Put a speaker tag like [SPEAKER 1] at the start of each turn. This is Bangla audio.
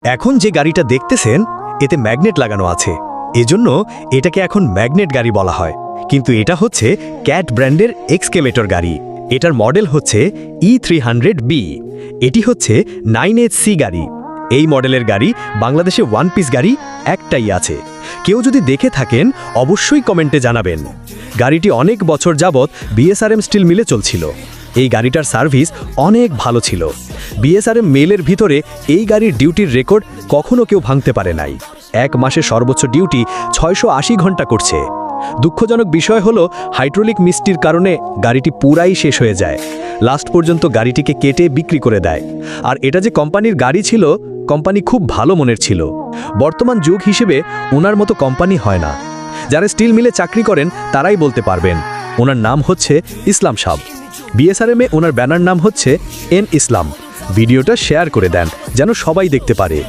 [SPEAKER 1] এখন যে গাড়িটা দেখতেছেন এতে ম্যাগনেট লাগানো আছে, এজন্য এটাকে এখন ম্যাগনেট গাড়ি বলা হয়। কিন্তু এটা হচ্ছে ক্যাট ব্র্যান্ডের এক্সকেভেটর গাড়ি। এটার মডেল হচ্ছে E300B। এটি হচ্ছে 9HC গাড়ি। এই মডেলের গাড়ি বাংলাদেশে ওয়ান পিস গাড়ি একটাই আছে। কেউ যদি দেখে থাকেন অবশ্যই কমেন্টে জানাবেন। গাড়িটি অনেক বছর যাবৎ বিএসআরএম স্টিল মিলে চলছিল। এই গাড়িটার সার্ভিস অনেক ভালো ছিল। বিএসআরএম মেলের ভিতরে এই গাড়ির ডিউটির রেকর্ড কখনো কেউ ভাঙতে পারে নাই। এক মাসে সর্বোচ্চ ডিউটি 680 ঘন্টা করছে। দুঃখজনক বিষয় হলো হাইড্রোলিক মিস্টির কারণে গাড়িটি পুরাই শেষ হয়ে যায়। লাস্ট পর্যন্ত গাড়িটিকে কেটে বিক্রি করে দেয়। আর এটা যে কোম্পানির গাড়ি ছিল, কোম্পানি খুব ভালো মনের ছিল। বর্তমান যুগ হিসেবে ওনার মতো কোম্পানি হয় না। যারা স্টিল মিলে চাকরি করেন তারাই বলতে পারবেন। ওনার নাম হচ্ছে ইসলাম সাব। বিএসআরএমে ওনার ব্যানার নাম হচ্ছে এন ইসলাম। ভিডিওটা শেয়ার করে দেন যেন সবাই দেখতে পারে।